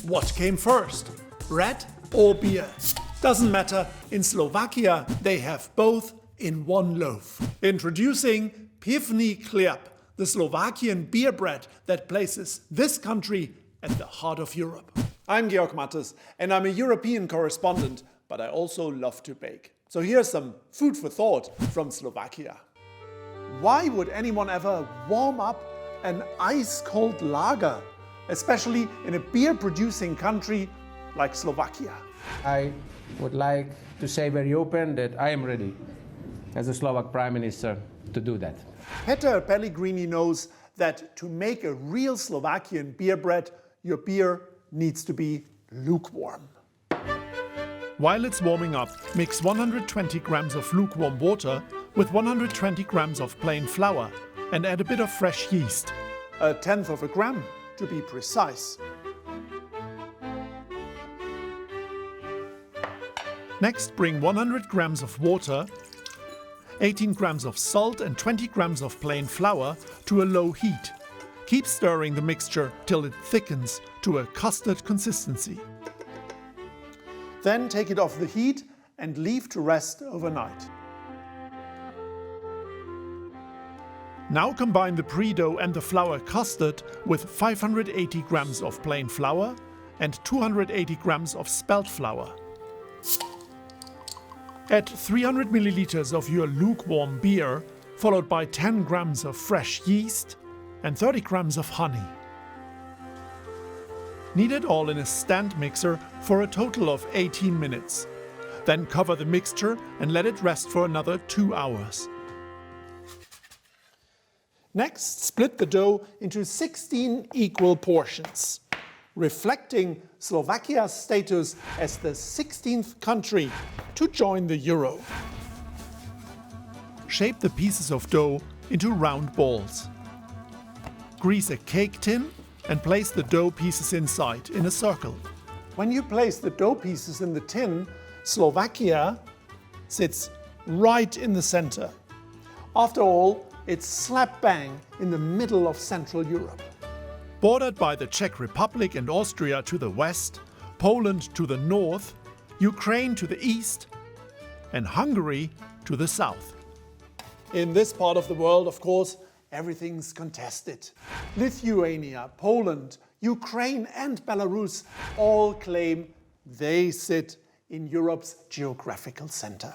What came first, bread or beer? Doesn't matter, in Slovakia they have both in one loaf. Introducing Pivní chléb, the Slovakian beer bread that places this country at the heart of Europe. I'm Georg Matthes and I'm a European correspondent, but I also love to bake. So here's some food for thought from Slovakia. Why would anyone ever warm up an ice-cold lager, especially in a beer-producing country like Slovakia? I would like to say very open that I am ready, as a Slovak Prime Minister, to do that. Petr Pellegrini knows that to make a real Slovakian beer bread, your beer needs to be lukewarm. While it's warming up, mix 120 grams of lukewarm water with 120 grams of plain flour and add a bit of fresh yeast. 1/10 of a gram, to be precise. Next, bring 100 grams of water, 18 grams of salt and 20 grams of plain flour to a low heat. Keep stirring the mixture till it thickens to a custard consistency. Then take it off the heat and leave to rest overnight. Now combine the pre-dough and the flour custard with 580 grams of plain flour and 280 grams of spelt flour. Add 300 milliliters of your lukewarm beer, followed by 10 grams of fresh yeast and 30 grams of honey. Knead it all in a stand mixer for a total of 18 minutes. Then cover the mixture and let it rest for another 2 hours. Next, split the dough into 16 equal portions, reflecting Slovakia's status as the 16th country to join the euro. Shape the pieces of dough into round balls. Grease a cake tin and place the dough pieces inside in a circle. When you place the dough pieces in the tin, Slovakia sits right in the center. After all, it's slap bang in the middle of Central Europe. Bordered by the Czech Republic and Austria to the west, Poland to the north, Ukraine to the east, and Hungary to the south. In this part of the world, of course, everything's contested. Lithuania, Poland, Ukraine and Belarus all claim they sit in Europe's geographical center.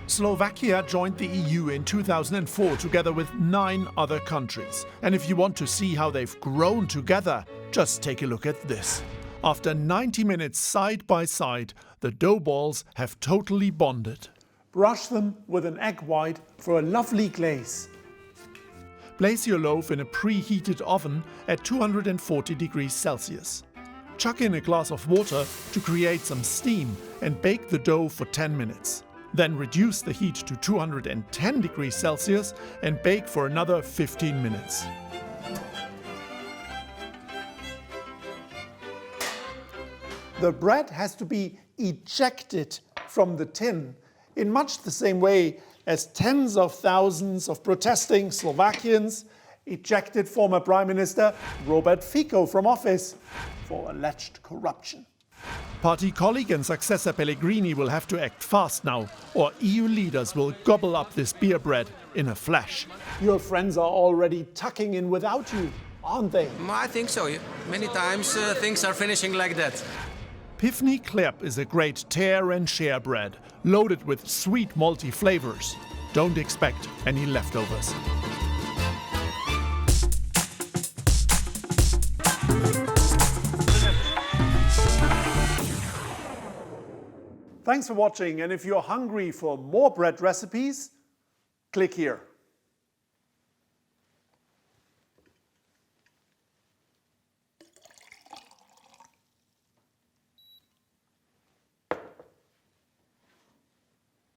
Slovakia joined the EU in 2004 together with 9 other countries. And if you want to see how they've grown together, just take a look at this. After 90 minutes side by side, the dough balls have totally bonded. Brush them with an egg white for a lovely glaze. Place your loaf in a preheated oven at 240 degrees Celsius. Chuck in a glass of water to create some steam and bake the dough for 10 minutes. Then reduce the heat to 210 degrees Celsius and bake for another 15 minutes. The bread has to be ejected from the tin in much the same way as tens of thousands of protesting Slovakians ejected former Prime Minister Robert Fico from office for alleged corruption. Party colleague and successor Pellegrini will have to act fast now, or EU leaders will gobble up this beer bread in a flash. Your friends are already tucking in without you, aren't they? I think so. Many times things are finishing like that. Pivní chléb is a great tear and share bread, loaded with sweet malty flavors. Don't expect any leftovers. Thanks for watching, and if you're hungry for more bread recipes, click here.